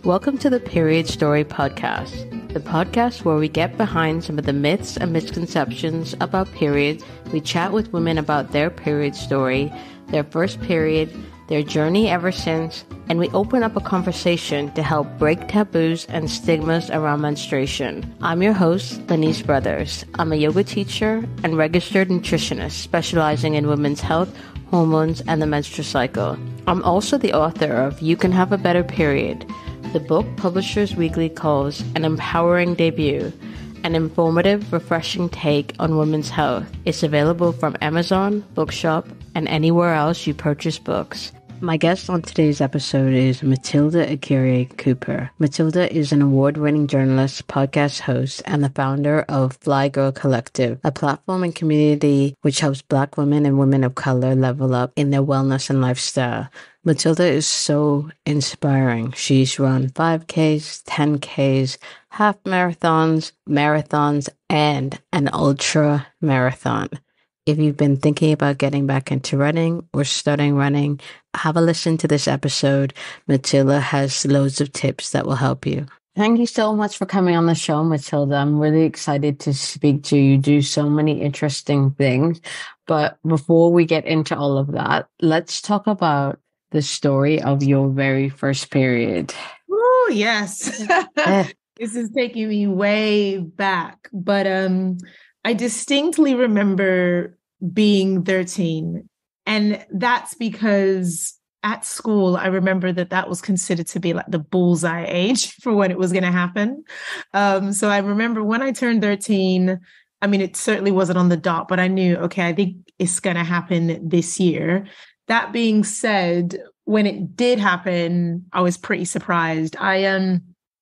Welcome to the Period Story Podcast, the podcast where we get behind some of the myths and misconceptions about periods. We chat with women about their period story, their first period, their journey ever since, and we open up a conversation to help break taboos and stigmas around menstruation. I'm your host, Denise Brothers. I'm a yoga teacher and registered nutritionist specializing in women's health, hormones, and the menstrual cycle. I'm also the author of You Can Have a Better Period, the book Publishers Weekly calls an empowering debut, an informative, refreshing take on women's health. It's available from Amazon, Bookshop, and anywhere else you purchase books. My guest on today's episode is Matilda Egere-Cooper. Matilda is an award-winning journalist, podcast host, and the founder of Fly Girl Collective, a platform and community which helps Black women and women of color level up in their wellness and lifestyle. Matilda is so inspiring. She's run 5Ks, 10Ks, half marathons, and an ultra marathon. If you've been thinking about getting back into running or starting running, have a listen to this episode. Matilda has loads of tips that will help you. Thank you so much for coming on the show, Matilda. I'm really excited to speak to you. You do so many interesting things. But before we get into all of that, let's talk about the story of your very first period. Oh, yes. This is taking me way back. But I distinctly remember being 13. And that's because at school, I remember that was considered to be like the bullseye age for when it was going to happen. So I remember when I turned 13, I mean, it certainly wasn't on the dot, but I knew, okay, I think it's going to happen this year. That being said, when it did happen, I was pretty surprised. I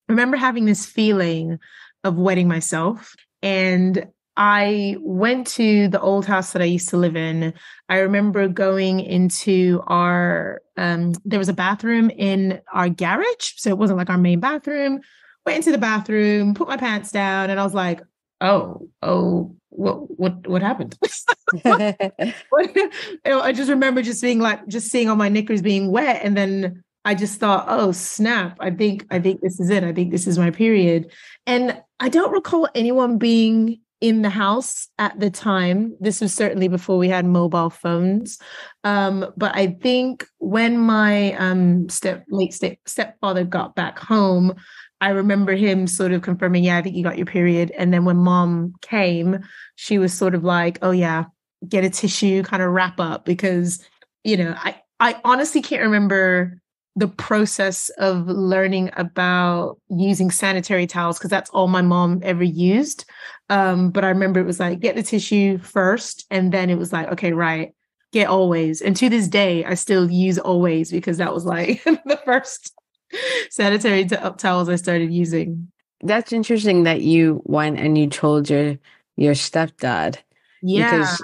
remember having this feeling of wetting myself, and I went to the old house that I used to live in. I remember going into our, there was a bathroom in our garage. So it wasn't like our main bathroom. Went into the bathroom, put my pants down, and I was like, oh, what happened? I just remember just seeing all my knickers being wet. And then I just thought, oh, snap. I think this is it. I think this is my period. And I don't recall anyone being in the house at the time. This was certainly before we had mobile phones. But I think when my stepfather got back home, I remember him sort of confirming, yeah, I think you got your period. And then when mom came, she was sort of like, oh yeah, get a tissue, kind of wrap up, because, you know, I honestly can't remember the process of learning about using sanitary towels, because that's all my mom ever used. But I remember it was like, get the tissue first. And then it was like, okay, right, get Always. And to this day, I still use Always because that was like the first sanitary towels I started using. That's interesting that you went and you told your stepdad. Yeah. Because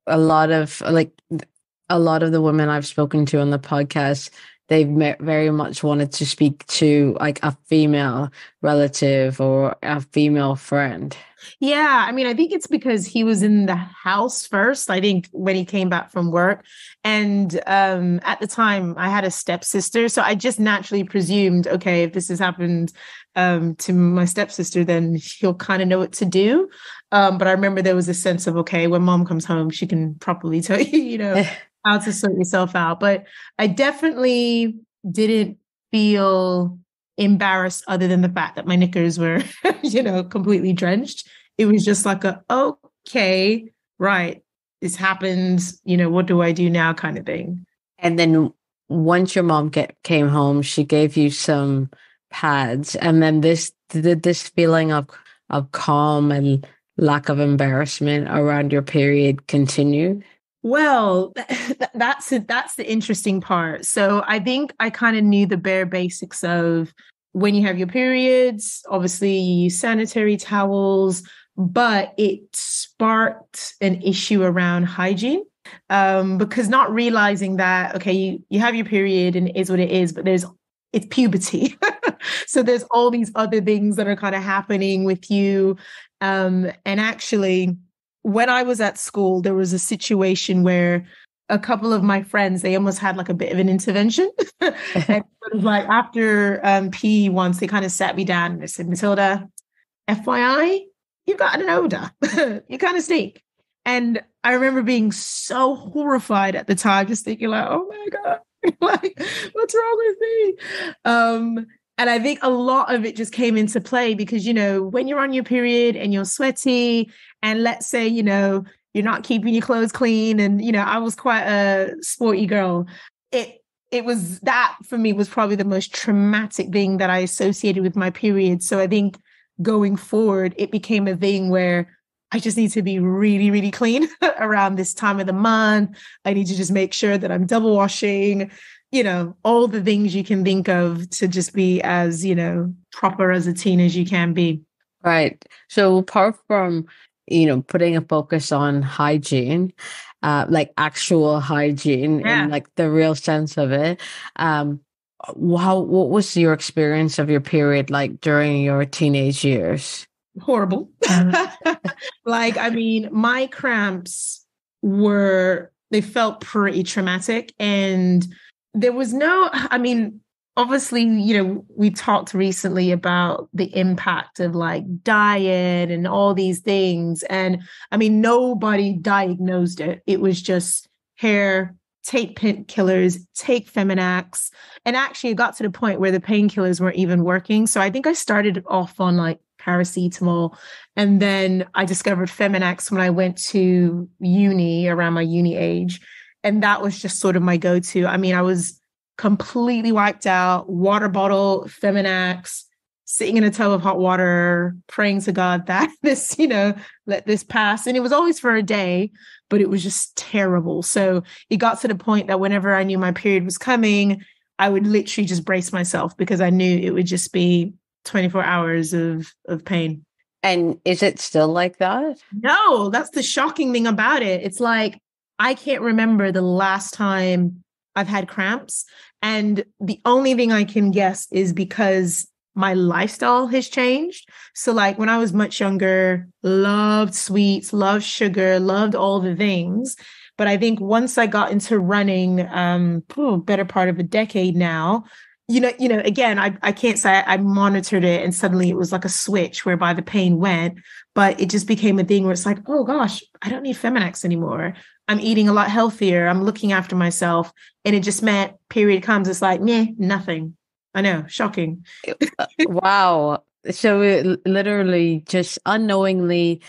a lot of the women I've spoken to on the podcast, they've very much wanted to speak to like a female relative or a female friend. Yeah, I mean, I think it's because he was in the house first, I think, when he came back from work. And at the time, I had a stepsister. So I just naturally presumed, okay, if this has happened to my stepsister, then he'll kind of know what to do. But I remember there was a sense of, okay, when mom comes home, she can properly tell you, you know, how to sort yourself out. But I definitely didn't feel embarrassed other than the fact that my knickers were, you know, completely drenched. It was just like okay, right, this happens, you know, what do I do now kind of thing. And then once your mom came home, she gave you some pads. And then this feeling of calm and lack of embarrassment around your period continue? Well, that's the interesting part. So I think I kind of knew the bare basics of when you have your periods, obviously you use sanitary towels, but it sparked an issue around hygiene. Because not realizing that, okay, you have your period and it is what it is, but it's puberty. So there's all these other things that are kind of happening with you. And actually, when I was at school, there was a situation where a couple of my friends, they almost had like a bit of an intervention. And it was like after PE once, they kind of sat me down and they said, Matilda, FYI, you've got an odor. You kind of stink. And I remember being so horrified at the time, just thinking like, oh my God, like, what's wrong with me? And I think a lot of it just came into play because, you know, when you're on your period and you're sweaty, and let's say, you know, you're not keeping your clothes clean. And, you know, I was quite a sporty girl. It was that for me was probably the most traumatic thing that I associated with my period. So I think going forward, it became a thing where I just need to be really, really clean around this time of the month. I need to just make sure that I'm double washing, you know, all the things you can think of to just be as, you know, proper as a teen as you can be. Right. So apart from, you know, putting a focus on hygiene, like actual hygiene in like the real sense of it, what was your experience of your period like during your teenage years? Horrible. Like, I mean, my cramps they felt pretty traumatic. And there was I mean, obviously, you know, we talked recently about the impact of like diet and all these things. And I mean, nobody diagnosed it. It was just hair, take painkillers, take Feminax. And actually it got to the point where the painkillers weren't even working. So I think I started off on like paracetamol. And then I discovered Feminax when I went to uni around my uni age. And that was just sort of my go-to. I mean, I was completely wiped out, water bottle, Feminax, sitting in a tub of hot water, praying to God that this, you know, let this pass. And it was always for a day, but it was just terrible. So it got to the point that whenever I knew my period was coming, I would literally just brace myself because I knew it would just be 24 hours of pain. And is it still like that? No, that's the shocking thing about it. It's like, I can't remember the last time I've had cramps. And the only thing I can guess is because my lifestyle has changed. So like when I was much younger, loved sweets, loved sugar, loved all the things. But I think once I got into running, better part of a decade now, you know, again, I can't say I monitored it and suddenly it was like a switch whereby the pain went, but it just became a thing where it's like, oh gosh, I don't need Feminax anymore. I'm eating a lot healthier. I'm looking after myself. And it just meant period comes. It's like, meh, nothing. I know. Shocking. Wow. So it literally just unknowingly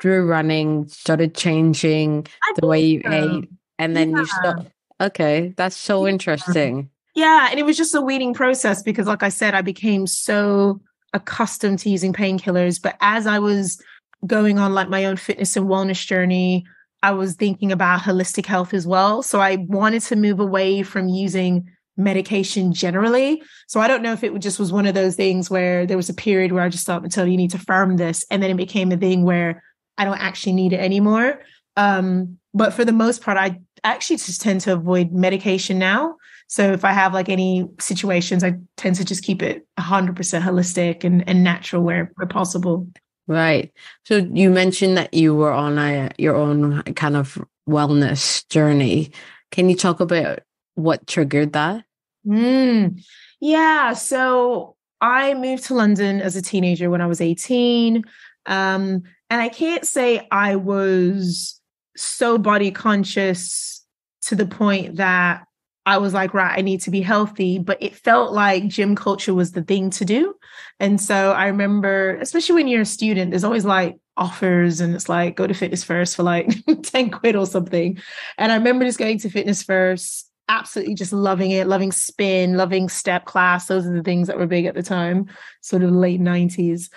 through running started changing the way you ate. And then you start. Okay. That's so interesting. Yeah. And it was just a weaning process because like I said, I became so accustomed to using painkillers. But as I was going on like my own fitness and wellness journey, I was thinking about holistic health as well. So I wanted to move away from using medication generally. So I don't know if it just was one of those things where there was a period where I just thought, Matilda, you need to firm this. And then it became a thing where I don't actually need it anymore. But for the most part, I actually just tend to avoid medication now. So if I have like any situations, I tend to just keep it 100% holistic and natural where possible. Right. So you mentioned that you were on your own kind of wellness journey. Can you talk about what triggered that? Yeah. So I moved to London as a teenager when I was 18. And I can't say I was so body conscious to the point that I was like, right, I need to be healthy, but it felt like gym culture was the thing to do. And so I remember, especially when you're a student, there's always like offers and it's like, go to Fitness First for like 10 quid or something. And I remember just going to Fitness First, absolutely just loving it, loving spin, loving step class. Those are the things that were big at the time, sort of late 90s.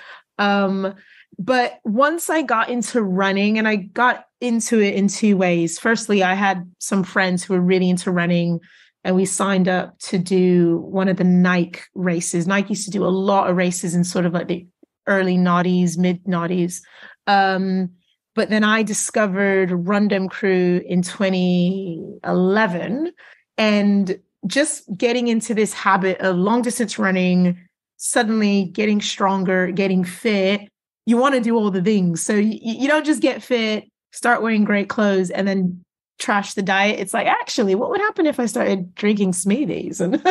But once I got into running, and I got into it in two ways. Firstly, I had some friends who were really into running, and we signed up to do one of the Nike races. Nike used to do a lot of races in sort of like the early noughties, mid noughties. But then I discovered Rundum Crew in 2011, and just getting into this habit of long distance running, suddenly getting stronger, getting fit. You want to do all the things. So you don't just get fit, start wearing great clothes, and then trash the diet. It's like, actually, what would happen if I started drinking smoothies and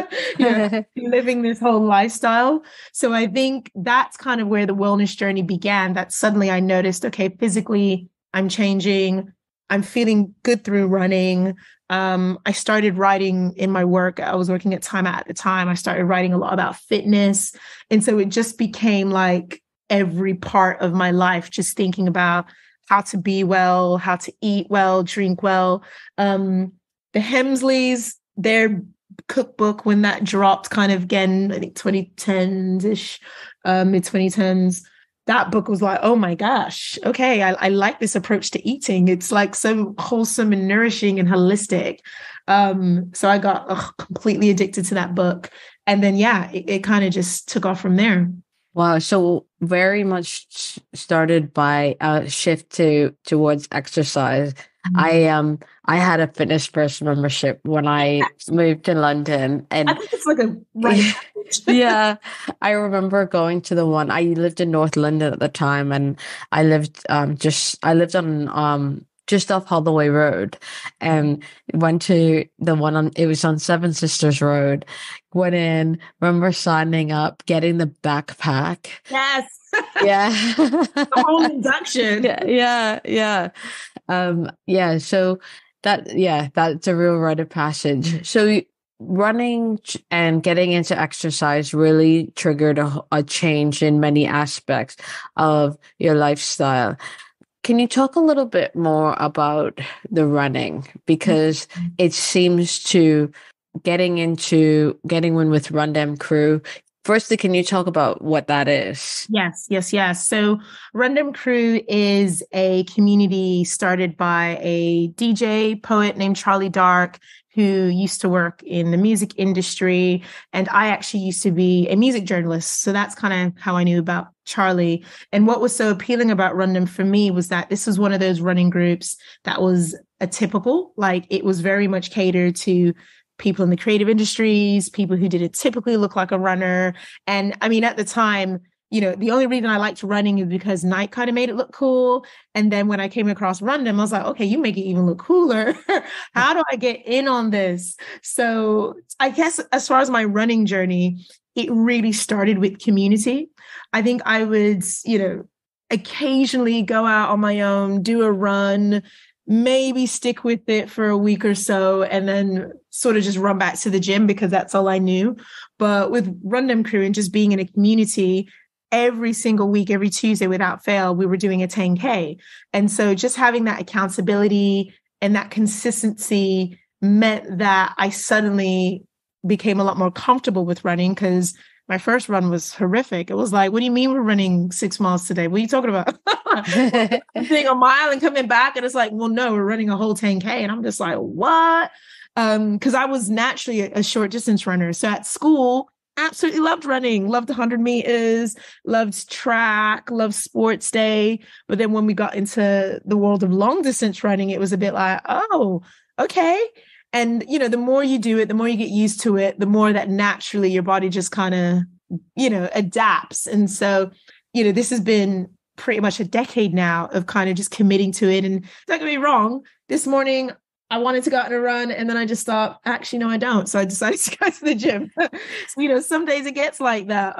living this whole lifestyle? So I think that's kind of where the wellness journey began, that suddenly I noticed, okay, physically I'm changing. I'm feeling good through running. I started writing in my work. I was working at Time Out at the time. I started writing a lot about fitness. And so it just became like every part of my life, just thinking about how to be well, how to eat well, drink well. The Hemsleys, their cookbook, when that dropped kind of again, I think 2010s-ish, mid 2010s, that book was like, oh my gosh, okay, I like this approach to eating. It's like so wholesome and nourishing and holistic. So I got completely addicted to that book. And then, yeah, it kind of just took off from there. Wow. So very much started by a shift towards exercise. I had a Fitness First membership when I moved to London, and I think it's like a right. Yeah, I remember going to the one. I lived in North London at the time, and I lived on just off Holloway Road, and went to the one it was on Seven Sisters Road. Went in, remember signing up, getting the backpack. Yes. Yeah. The whole induction. Yeah. So that's a real rite of passage. So running and getting into exercise really triggered a change in many aspects of your lifestyle. Can you talk a little bit more about the running? Because it seems to getting in with Run Dem Crew. Firstly, can you talk about what that is? Yes. So Run Dem Crew is a community started by a DJ poet named Charlie Dark, who used to work in the music industry. And I actually used to be a music journalist. So that's kind of how I knew about Charlie. And what was so appealing about Run Dem for me was that this was one of those running groups that was atypical. Like, it was very much catered to people in the creative industries, people who didn't typically look like a runner. And I mean, at the time, the only reason I liked running is because Nike kind of made it look cool. And then when I came across Run Dem, I was like, okay, you make it even look cooler. How do I get in on this? So I guess as far as my running journey, it really started with community. I think I would, occasionally go out on my own, do a run, maybe stick with it for a week or so, and then sort of just run back to the gym because that's all I knew. But with Run Dem Crew and just being in a community, every single week, every Tuesday without fail, we were doing a 10K. And so just having that accountability and that consistency meant that I suddenly became a lot more comfortable with running, because my first run was horrific. It was like, what do you mean we're running 6 miles today? What are you talking about? I'm doing a mile and coming back. And it's like, well, no, we're running a whole 10K. And I'm just like, what? Because I was naturally a short distance runner. So at school, absolutely loved running, loved 100 meters, loved track, loved sports day. But then when we got into the world of long distance running, it was a bit like, oh, okay. And, the more you do it, the more you get used to it, the more that naturally your body just kind of, adapts. And so, this has been pretty much a decade now of kind of just committing to it. And don't get me wrong, this morning I wanted to go out on a run, and then I just thought, actually, no, I don't. So I decided to go to the gym. So, some days it gets like that.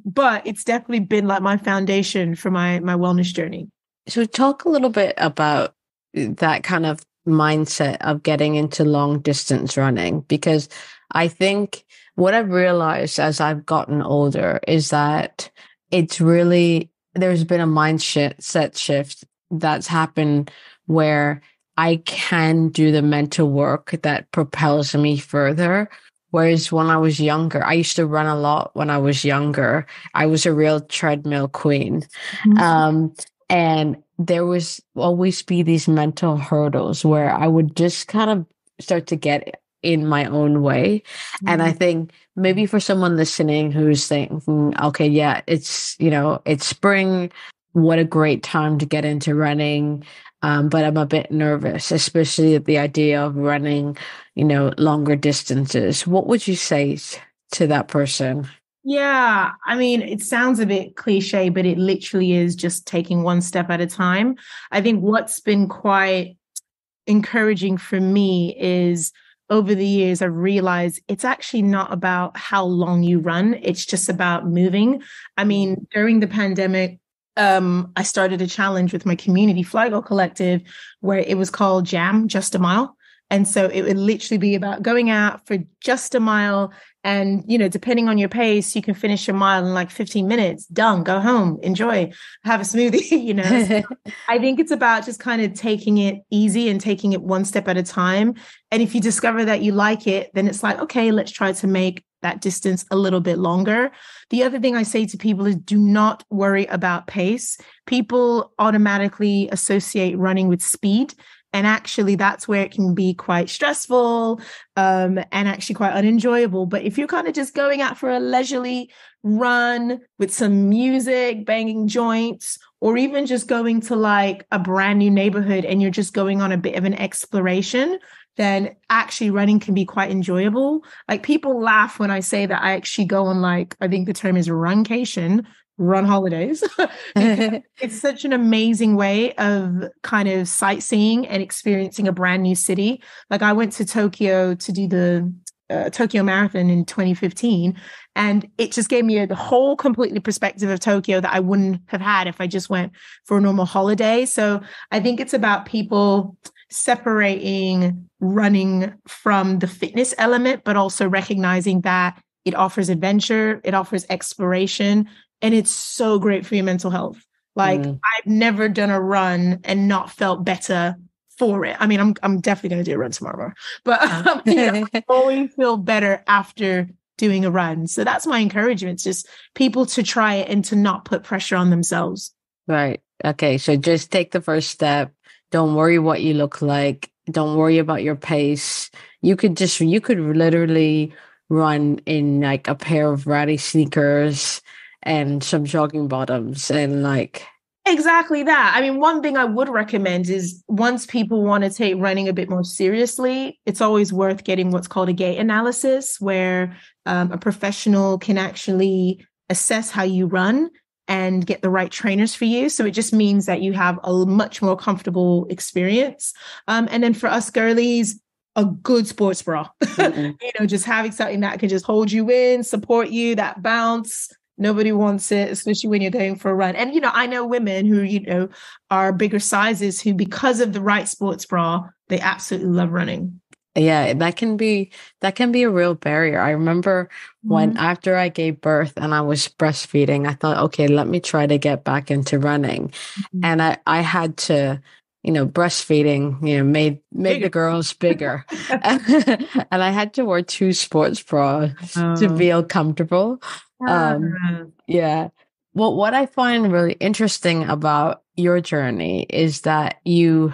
But it's definitely been like my foundation for my wellness journey. So talk a little bit about that kind of mindset of getting into long distance running, because I think what I've realized as I've gotten older is that it's really, there's been a mindset shift that's happened where I can do the mental work that propels me further. Whereas when I was younger, I used to run a lot when I was younger. I was a real treadmill queen. Mm-hmm. And there was always be these mental hurdles where I would just kind of start to get in my own way. Mm-hmm. And I think maybe for someone listening who's thinking, okay, yeah, it's spring. What a great time to get into running. But I'm a bit nervous, especially at the idea of running, longer distances. What would you say to that person? Yeah, I mean, it sounds a bit cliche, but it literally is just taking one step at a time. I think what's been quite encouraging for me is over the years, I've realized it's actually not about how long you run. It's just about moving. I mean, during the pandemic, I started a challenge with my community Flygo collective where it was called Jam, Just a Mile. And so it would literally be about going out for just a mile. And, you know, depending on your pace, you can finish a mile in like 15 minutes, done, go home, enjoy, have a smoothie, you know. So I think it's about just kind of taking it easy and taking it one step at a time. And if you discover that you like it, then it's like, okay, let's try to make that distance a little bit longer. The other thing I say to people is do not worry about pace. People automatically associate running with speed. And actually, that's where it can be quite stressful and actually quite unenjoyable. But if you're kind of just going out for a leisurely run with some music, banging joints, or even just going to like a brand new neighborhood and you're just going on a bit of an exploration, then actually running can be quite enjoyable. Like people laugh when I say that I actually go on like, I think the term is runcation, run holidays. It's such an amazing way of kind of sightseeing and experiencing a brand new city. Like I went to Tokyo to do the Tokyo Marathon in 2015, and it just gave me a whole completely perspective of Tokyo that I wouldn't have had if I just went for a normal holiday. So I think it's about people separating running from the fitness element, but also recognizing that it offers adventure, it offers exploration, and it's so great for your mental health. Like I've never done a run and not felt better for it. I mean, I'm definitely going to do a run tomorrow, but I always feel better after doing a run. So that's my encouragement, just people to try it and to not put pressure on themselves. Right. Okay. So just take the first step. Don't worry what you look like. Don't worry about your pace. You could literally run in like a pair of ratty sneakers and some jogging bottoms and like. Exactly that. I mean, one thing I would recommend is once people want to take running a bit more seriously, it's always worth getting what's called a gait analysis, where a professional can actually assess how you run and get the right trainers for you. So it just means that you have a much more comfortable experience. And then for us girlies, a good sports bra, you know, just having something that can just hold you in, support you, that bounce. Nobody wants it, especially when you're going for a run. And, you know, I know women who, you know, are bigger sizes who, because of the right sports bra, they absolutely love running. Yeah, that can be a real barrier. I remember when after I gave birth and I was breastfeeding, I thought, okay, let me try to get back into running. And I had to, you know, breastfeeding, you know, made the girls bigger. And I had to wear 2 sports bras to feel comfortable. Yeah. Well, what I find really interesting about your journey is that you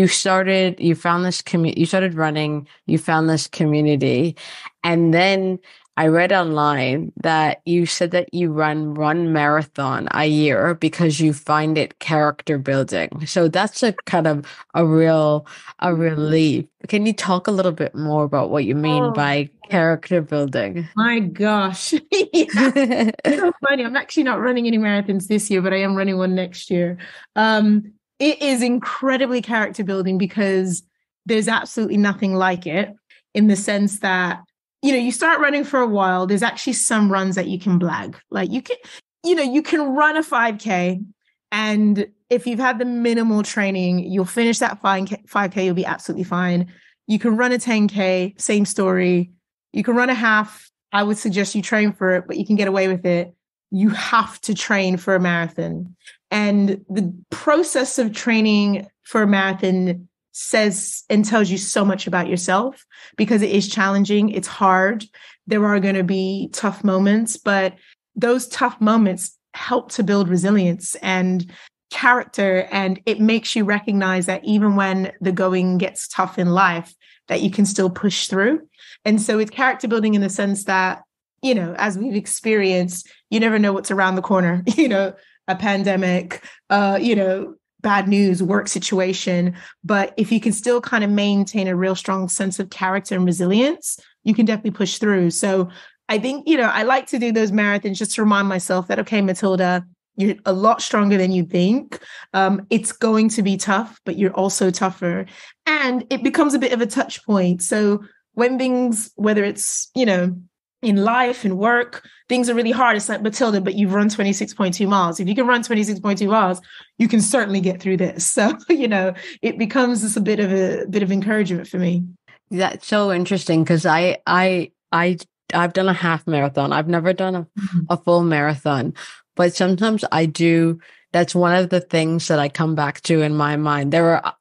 started running, you found this community, and then I read online that you said that you run marathon a year because you find it character building. So that's a kind of a real leap. Can you talk a little bit more about what you mean by character building? My gosh. It's so funny. I'm actually not running any marathons this year, but I am running one next year. It is incredibly character building because there's absolutely nothing like it, in the sense that, you know, you start running for a while, there's actually some runs that you can blag. Like you can run a 5K, and if you've had the minimal training, you'll finish that 5K, you'll be absolutely fine. You can run a 10K, same story. You can run a half. I would suggest you train for it, but you can get away with it. You have to train for a marathon. And the process of training for a marathon says and tells you so much about yourself, because it is challenging. It's hard. There are going to be tough moments, but those tough moments help to build resilience and character. And it makes you recognize that even when the going gets tough in life, that you can still push through. And so it's character building in the sense that, you know, as we've experienced, you never know what's around the corner, you know, a pandemic, you know, bad news, work situation. But if you can still kind of maintain a real strong sense of character and resilience, you can definitely push through. So I think, you know, I like to do those marathons just to remind myself that, okay, Matilda, You're a lot stronger than you think. It's going to be tough, but you're also tougher. And it becomes a bit of a touch point. So when things, whether it's, in life and work, things are really hard. It's like, Matilda, but you've run 26.2 miles. If you can run 26.2 miles, you can certainly get through this. So, it becomes just a bit of encouragement for me. That's so interesting because I've done a half marathon. I've never done a full marathon, but sometimes I do. That's one of the things that I come back to in my mind. I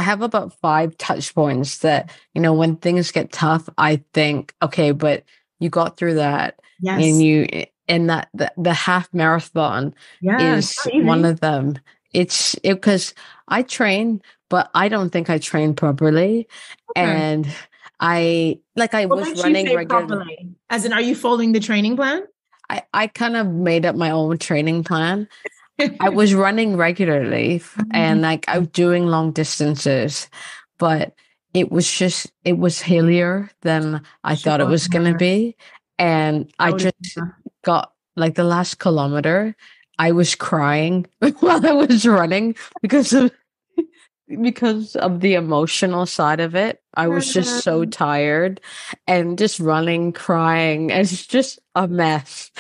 have about 5 touch points that, when things get tough, I think, okay, but you got through that. Yes. And the half marathon is one of them. It's because I train, but I don't think I train properly. Okay. And I was running regularly. As in, are you following the training plan? I kind of made up my own training plan. I was running regularly and I was doing long distances, but it was hillier than I thought it was going to be. And I just got the last kilometer, I was crying while I was running because of the emotional side of it. I was just so tired and just running, crying. It's just a mess.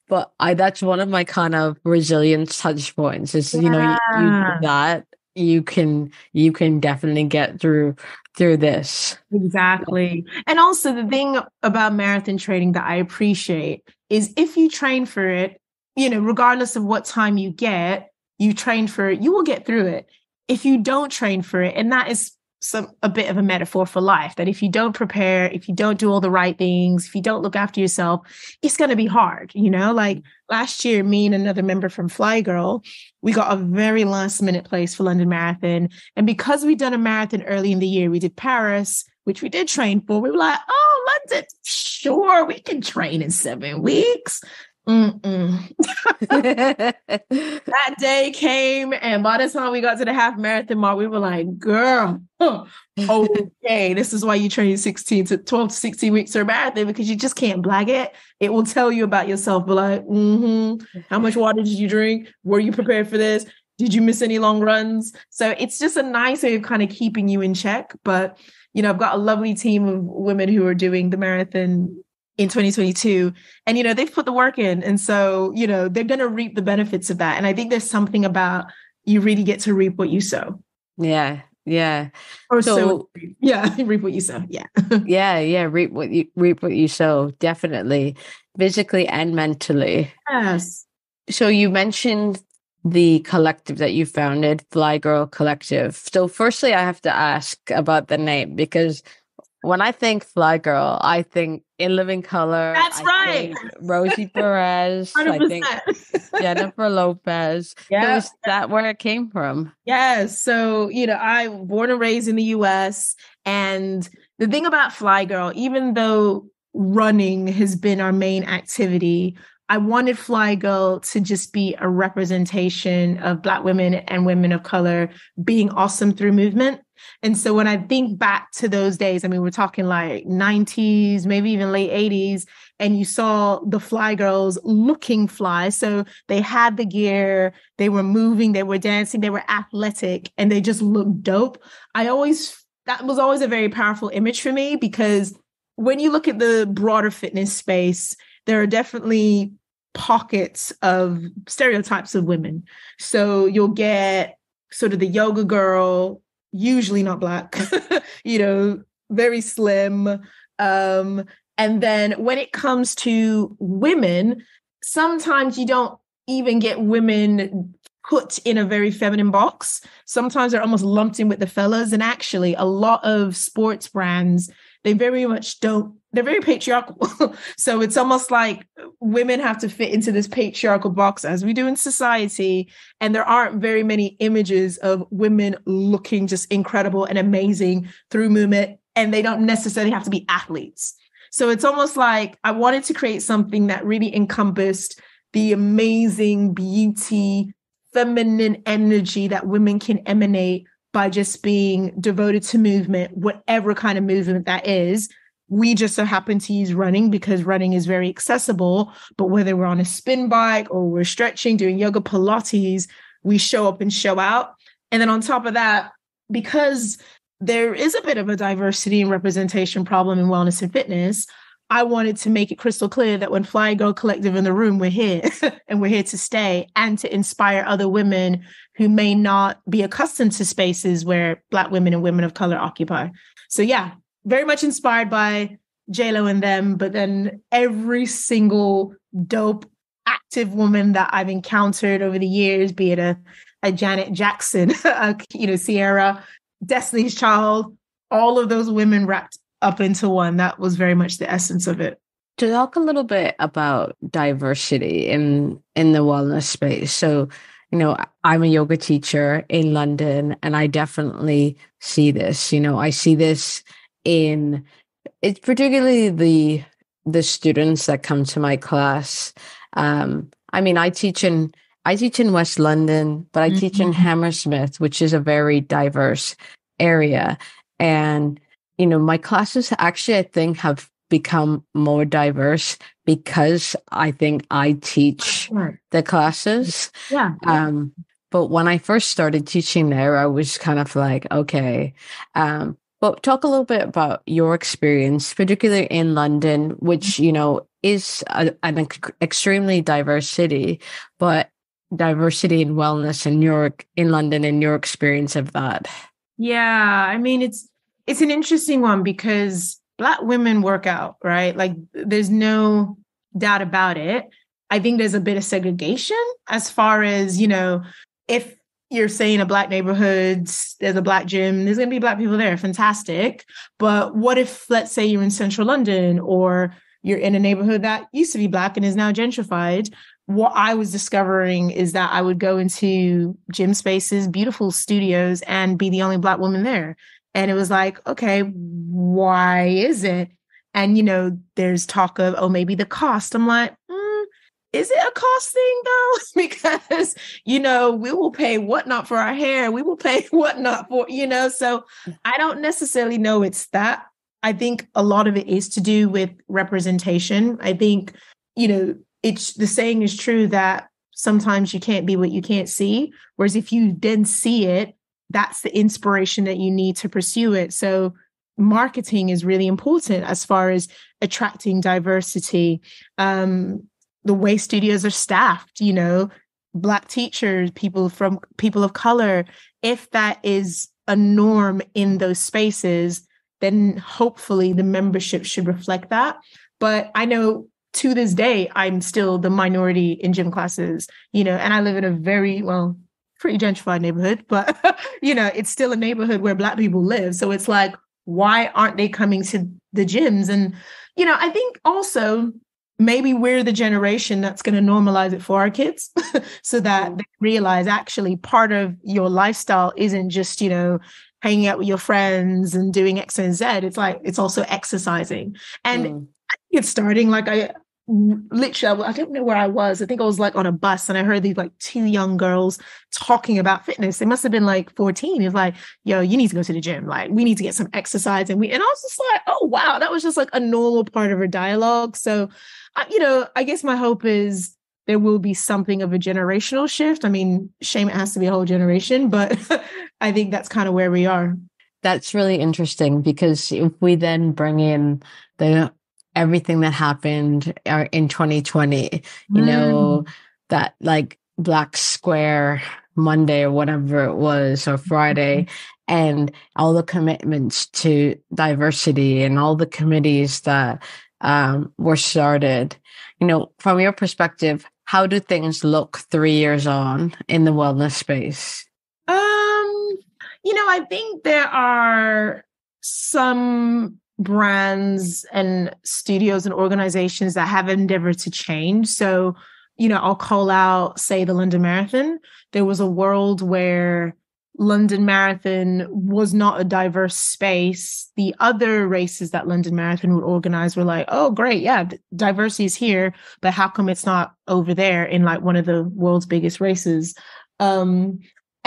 But that's one of my kind of resilience touch points is, you do that, you can definitely get through this. Exactly. And also the thing about marathon training that I appreciate is if you train for it, regardless of what time you train for it, you will get through it. If you don't train for it, and that is a bit of a metaphor for life, that if you don't prepare, if you don't do all the right things, if you don't look after yourself, it's going to be hard. Like last year, me and another member from Fly Girl, we got a very last minute place for London Marathon. And because we'd done a marathon early in the year, we did Paris, which we did train for. We were like, oh, London, sure, we can train in 7 weeks. That day came, and by the time we got to the half marathon mark, we were like, girl, okay, this is why you train 12 to 16 weeks for a marathon, because you just can't blag it. It will tell you about yourself. But like, how much water did you drink? Were you prepared for this? Did you miss any long runs? So it's just a nice way of kind of keeping you in check. But, I've got a lovely team of women who are doing the marathon in 2022. And, they've put the work in. And so, they're going to reap the benefits of that. And I think there's something about you really get to reap what you sow. Yeah. Yeah. Or reap what you sow. Yeah. Yeah. Reap what you sow. Definitely. Physically and mentally. Yes. So you mentioned the collective that you founded, Fly Girl Collective. So firstly, I have to ask about the name, because when I think Fly Girl, I think In Living Color. That's right. Rosie Perez. 100%. I think Jennifer Lopez. Yeah. So is that where it came from? Yes. So, I was born and raised in the US. And the thing about Fly Girl, even though running has been our main activity, I wanted Fly Girl to just be a representation of Black women and women of color being awesome through movement. And so when I think back to those days, I mean, we're talking like 90s, maybe even late 80s, and you saw the Fly Girls looking fly. So they had the gear, they were moving, they were dancing, they were athletic, and they just looked dope. That was always a very powerful image for me, because when you look at the broader fitness space, there are definitely pockets of stereotypes of women. So you'll get sort of the yoga girl, usually not Black, very slim. And then when it comes to women, sometimes you don't even get women put in a very feminine box. Sometimes they're almost lumped in with the fellas. And actually, a lot of sports brands, they very much don't, they're very patriarchal. So it's almost like women have to fit into this patriarchal box, as we do in society. And there aren't very many images of women looking just incredible and amazing through movement. And they don't necessarily have to be athletes. So it's almost like I wanted to create something that really encompassed the amazing beauty, feminine energy that women can emanate by just being devoted to movement, whatever kind of movement that is, We just so happen to use running because running is very accessible. But whether we're on a spin bike or we're stretching, doing yoga, Pilates, we show up and show out. And then on top of that, because there is a bit of a diversity and representation problem in wellness and fitness, I wanted to make it crystal clear that when Fly Girl Collective in the room, we're here and we're here to stay and to inspire other women who may not be accustomed to spaces where Black women and women of color occupy. So yeah, very much inspired by J-Lo and them, but then every single dope, active woman that I've encountered over the years, be it a Janet Jackson, Sierra, Destiny's Child, all of those women wrapped up into one. That was very much the essence of it. To talk a little bit about diversity in the wellness space. So, I'm a yoga teacher in London, and I definitely see this. I see this it's particularly the students that come to my class. I teach in West London, but I teach in Hammersmith, which is a very diverse area. And, my classes actually, I think, have become more diverse because I think I teach the classes. Yeah. But when I first started teaching there, I was kind of like, okay. But talk a little bit about your experience, particularly in London, which, is an extremely diverse city, but diversity in wellness in London and your experience of that. Yeah. It's an interesting one because Black women work out, right? Like there's no doubt about it. I think there's a bit of segregation as far as, if you're saying a Black neighborhood, there's a Black gym, there's going to be Black people there. Fantastic. But what if, let's say you're in central London or you're in a neighborhood that used to be Black and is now gentrified? What I was discovering is that I would go into gym spaces, beautiful studios, and be the only Black woman there. And it was like, okay, why is it? And, there's talk of, maybe the cost. I'm like, is it a cost thing though? Because, we will pay whatnot for our hair. We will pay whatnot for, so I don't necessarily know it's that. I think a lot of it is to do with representation. I think, it's the saying is true that sometimes you can't be what you can't see. Whereas if you then see it, that's the inspiration that you need to pursue it. So marketing is really important as far as attracting diversity. The way studios are staffed, Black teachers, people of color, if that is a norm in those spaces, then hopefully the membership should reflect that. But I know to this day, I'm still the minority in gym classes, and I live in a very, pretty gentrified neighborhood, but, it's still a neighborhood where Black people live. So it's like, why aren't they coming to the gyms? And, I think also maybe we're the generation that's going to normalize it for our kids so that they realize actually part of your lifestyle isn't just, hanging out with your friends and doing X and Z. It's like, it's also exercising. And I think it's starting like literally, I don't know where I was. I think I was like on a bus and I heard these like two young girls talking about fitness. They must have been like 14. It's like, yo, you need to go to the gym. Like we need to get some exercise. And I was just like, oh, wow, that was just like a normal part of our dialogue. So, I guess my hope is there will be something of a generational shift. Shame it has to be a whole generation, but I think that's kind of where we are. That's really interesting because if we then bring in everything that happened in 2020, that like Black Square Monday or whatever it was, or Friday, and all the commitments to diversity and all the committees that were started, from your perspective, how do things look 3 years on in the wellness space? I think there are some brands and studios and organizations that have endeavored to change. So, I'll call out, say, the London Marathon. There was a world where London Marathon was not a diverse space. The other races that London Marathon would organize were like, oh, great. Yeah, diversity is here, but how come it's not over there in like one of the world's biggest races?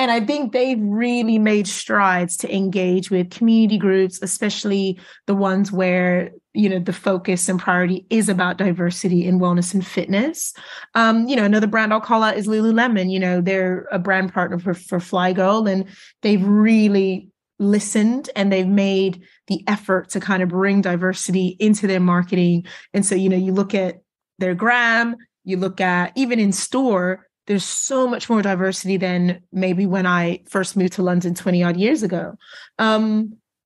And I think they've really made strides to engage with community groups, especially the ones where, the focus and priority is about diversity in wellness and fitness. Another brand I'll call out is Lululemon. They're a brand partner for Fly Girl, and they've really listened and they've made the effort to kind of bring diversity into their marketing. And so, you look at their gram, you look at even in store, there's so much more diversity than maybe when I first moved to London 20 odd years ago.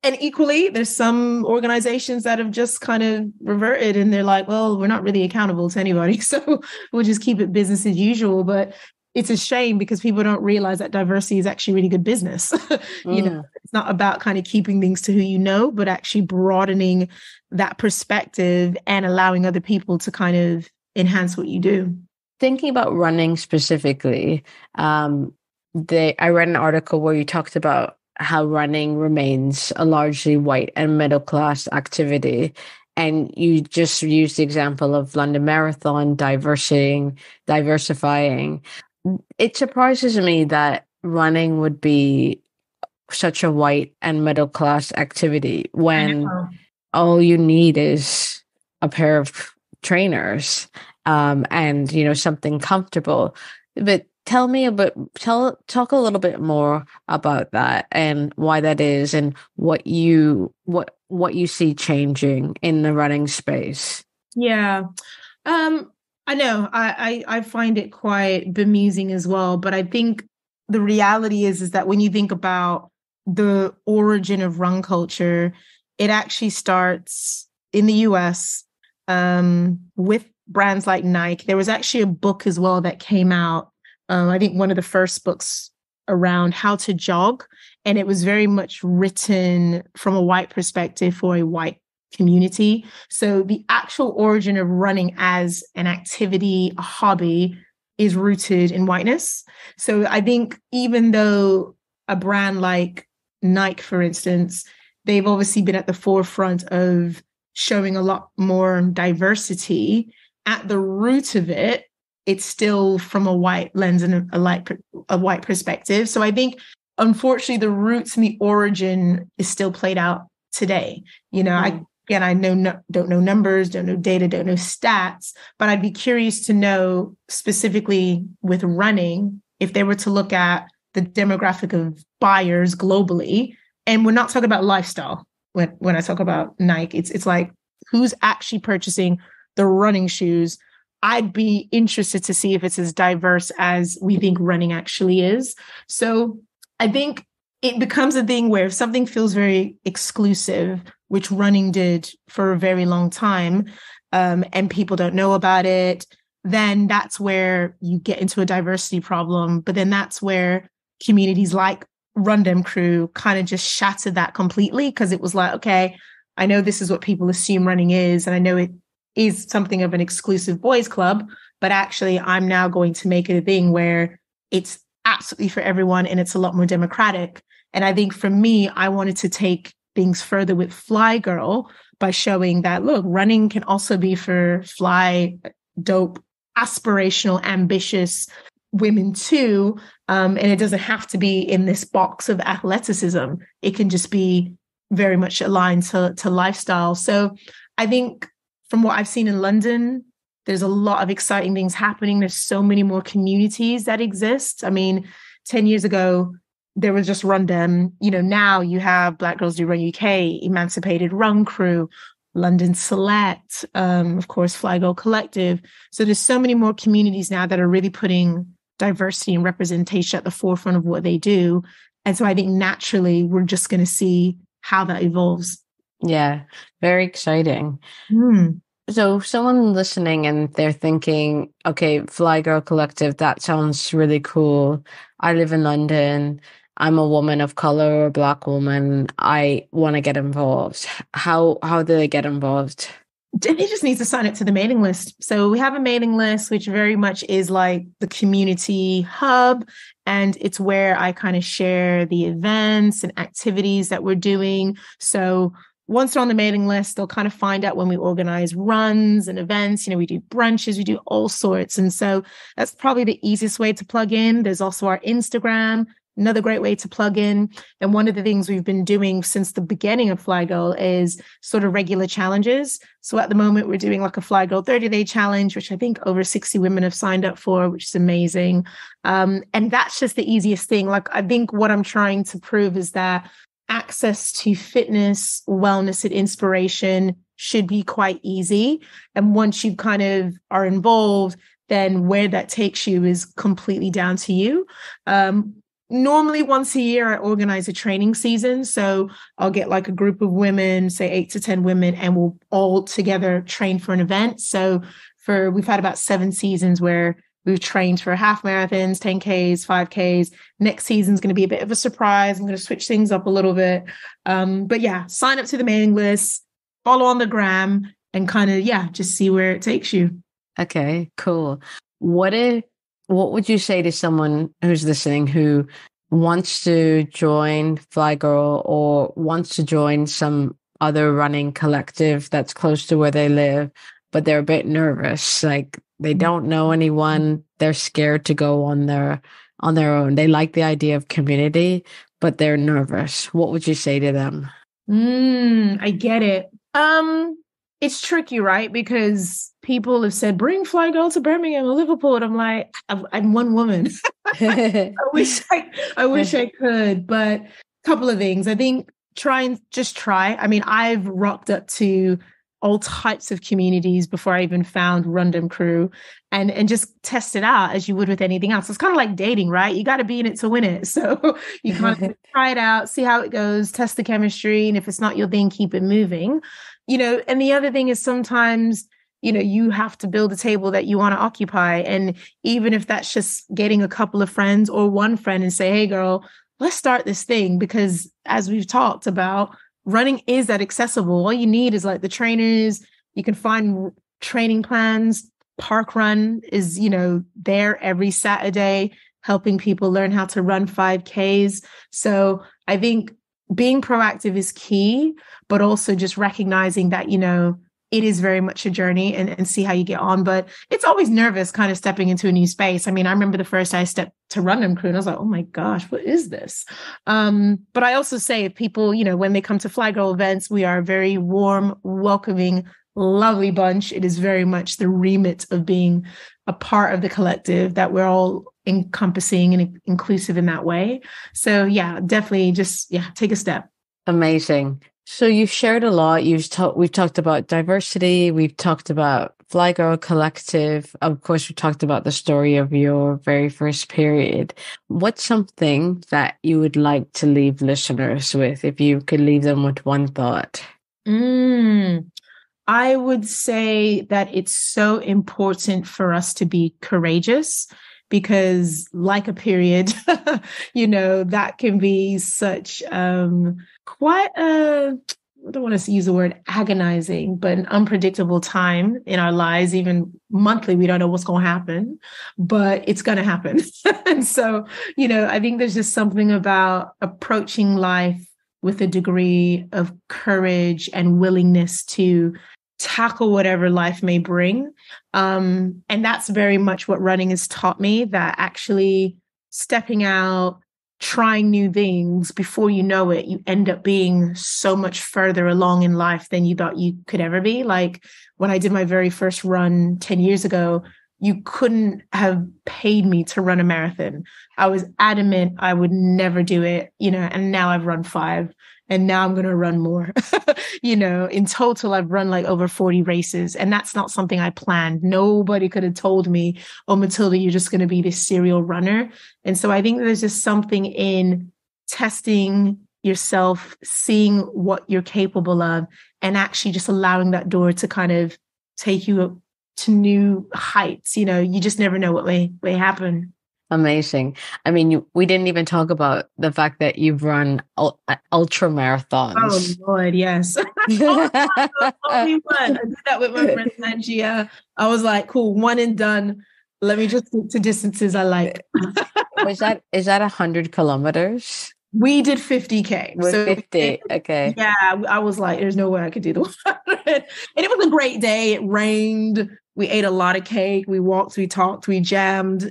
And equally, there's some organizations that have just kind of reverted and they're like, well, we're not really accountable to anybody. So we'll just keep it business as usual. But it's a shame because people don't realize that diversity is actually really good business. It's not about kind of keeping things to who you know, but actually broadening that perspective and allowing other people to kind of enhance what you do. Thinking about running specifically, I read an article where you talked about how running remains a largely white and middle class activity. And you just used the example of London Marathon diversifying. It surprises me that running would be such a white and middle class activity when all you need is a pair of trainers and something comfortable. But talk a little bit more about that and why that is and what you see changing in the running space. Yeah. I know I find it quite bemusing as well, but I think the reality is that when you think about the origin of run culture, it actually starts in the US with brands like Nike. There was actually a book as well that came out. I think one of the first books around how to jog, and it was very much written from a white perspective for a white community. So the actual origin of running as an activity, a hobby, is rooted in whiteness. So I think even though a brand like Nike, for instance, they've obviously been at the forefront of showing a lot more diversity, at the root of it, it's still from a white lens and a white perspective. So I think, unfortunately, the roots and the origin is still played out today. I don't know numbers, don't know data, don't know stats, but I'd be curious to know specifically with running, if they were to look at the demographic of buyers globally, and we're not talking about lifestyle. When I talk about Nike, it's like who's actually purchasing the running shoes. I'd be interested to see if it's as diverse as we think running actually is. So I think it becomes a thing where if something feels very exclusive, which running did for a very long time, and people don't know about it, then that's where you get into a diversity problem. But then that's where communities like Run Dem Crew kind of just shattered that completely, because it was like, okay, I know this is what people assume running is, and I know it is something of an exclusive boys club, but actually I'm now going to make it a thing where it's absolutely for everyone and it's a lot more democratic. And I think for me, I wanted to take things further with Fly Girl by showing that, look, running can also be for fly, dope, aspirational, ambitious women too. And it doesn't have to be in this box of athleticism. It can just be very much aligned to lifestyle. So I think from what I've seen in London, there's a lot of exciting things happening. There's so many more communities that exist. I mean, 10 years ago, there was just Run Dem. Now you have Black Girls Do Run UK, Emancipated Run Crew, London Select, of course, Fly Girl Collective. So there's so many more communities now that are really putting diversity and representation at the forefront of what they do. And so I think naturally we're just going to see how that evolves. Yeah, very exciting. So someone listening and they're thinking, okay, Fly Girl Collective, that sounds really cool. I live in London. I'm a woman of color or a Black woman. I want to get involved. How do they get involved? They just need to sign up to the mailing list. So we have a mailing list, which very much is like the community hub. And it's where I kind of share the events and activities that we're doing. So once they're on the mailing list, they'll kind of find out when we organize runs and events. We do brunches, we do all sorts. And so that's probably the easiest way to plug in. There's also our Instagram. another great way to plug in. And one of the things we've been doing since the beginning of Fly Girl is sort of regular challenges. So at the moment, we're doing like a Fly Girl 30-day challenge, which I think over 60 women have signed up for, which is amazing. And that's just the easiest thing. Like, I think what I'm trying to prove is that access to fitness, wellness, and inspiration should be quite easy. And once you kind of are involved, then where that takes you is completely down to you. Normally once a year, I organize a training season. So I'll get like a group of women, say 8 to 10 women, and we'll all together train for an event. So we've had about 7 seasons where we've trained for half marathons, 10Ks, 5Ks. Next season's going to be a bit of a surprise. I'm going to switch things up a little bit. But yeah, sign up to the mailing list, follow on the gram, and kind of, just see where it takes you. Okay, cool. What would you say to someone who's listening who wants to join Fly Girl or wants to join some other running collective that's close to where they live, but they're a bit nervous, like they don't know anyone, they're scared to go on their own. They like the idea of community, but they're nervous. What would you say to them? I get it. It's tricky, right? Because people have said, bring Fly Girl to Birmingham or Liverpool. And I'm like, I'm one woman. I wish I could, but a couple of things. I think try. I mean, I've rocked up to all types of communities before I even found Rundum Crew and just test it out as you would with anything else. It's kind of like dating, right? You got to be in it to win it. So you kind of try it out, see how it goes, test the chemistry. And if it's not your thing, keep it moving. And the other thing is sometimes, you have to build a table that you want to occupy. And even if that's just getting a couple of friends or one friend and say, hey, girl, let's start this thing. Because as we've talked about, running is that accessible. All you need is like the trainers. You can find training plans. Park Run is, there every Saturday, helping people learn how to run 5Ks. So I think being proactive is key, but also just recognizing that, it is very much a journey and see how you get on. But it's always nervous kind of stepping into a new space. I mean, I remember the first day I stepped to Rundum Crew and I was like, oh my gosh, what is this? But I also say if people, when they come to Fly Girl events, we are a very warm, welcoming, lovely bunch. It is very much the remit of being a part of the collective that we're all encompassing and inclusive in that way. So yeah, definitely just, take a step. Amazing. So you've shared a lot. We've talked about diversity. We've talked about Fly Girl Collective. Of course, we talked about the story of your very first period. What's something that you would like to leave listeners with, if you could leave them with one thought? I would say that it's so important for us to be courageous, because like a period, that can be such quite a, I don't want to use the word agonizing, but an unpredictable time in our lives. Even monthly, we don't know what's going to happen, but it's going to happen. And so, I think there's just something about approaching life with a degree of courage and willingness to tackle whatever life may bring. And that's very much what running has taught me, that actually stepping out, trying new things, before you know it, you end up being so much further along in life than you thought you could ever be. Like when I did my very first run 10 years ago, you couldn't have paid me to run a marathon. I was adamant I would never do it, and now I've run 5. And now I'm going to run more. In total, I've run like over 40 races. And that's not something I planned. Nobody could have told me, oh, Matilda, you're just going to be this serial runner. And so I think there's just something in testing yourself, seeing what you're capable of, and actually just allowing that door to kind of take you up to new heights. You just never know what may happen. Amazing. I mean, we didn't even talk about the fact that you've run ultramarathons. Oh, Lord, yes. Only one. I did that with my friend Angia. I was like, cool, one and done. Let me just stick to distances I like. Is that 100 kilometers? We did 50K. So 50. Okay. Yeah, I was like, there's no way I could do the 100. And it was a great day. It rained. We ate a lot of cake. We walked, we talked, we jammed.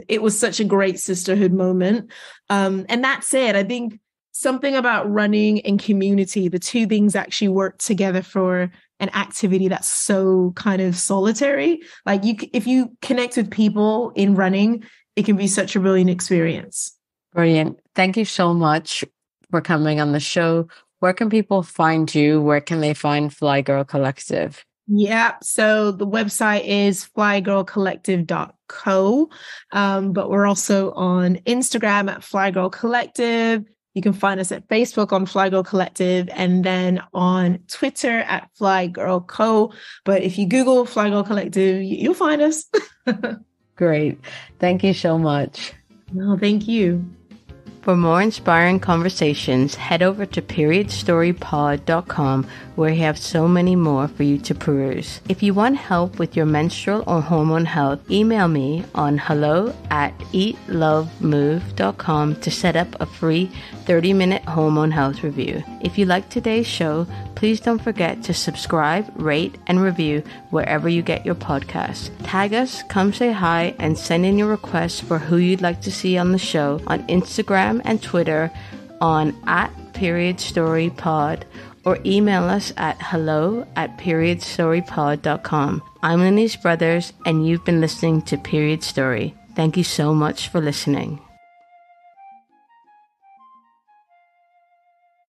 It was such a great sisterhood moment. And that said, I think something about running and community, the two things actually work together for an activity that's so kind of solitary. Like if you connect with people in running, it can be such a brilliant experience. Brilliant. Thank you so much for coming on the show. Where can people find you? Where can they find Fly Girl Collective? Yeah, so the website is flygirlcollective.co, but we're also on Instagram at Fly Girl Collective. You can find us at Facebook on Fly Girl Collective and then on Twitter at Fly Girl Co. But if you Google Fly Girl Collective, you'll find us. Great. Thank you so much. No, thank you. For more inspiring conversations, head over to periodstorypod.com, where we have so many more for you to peruse. If you want help with your menstrual or hormone health, email me on hello@eatlovemove.com to set up a free 30-minute hormone health review. If you like today's show, please don't forget to subscribe, rate, and review wherever you get your podcasts. Tag us, come say hi, and send in your requests for who you'd like to see on the show on Instagram and Twitter on @periodstorypod, or email us at hello@periodstorypod.com. I'm Lenise Brothers, and you've been listening to Period Story. Thank you so much for listening.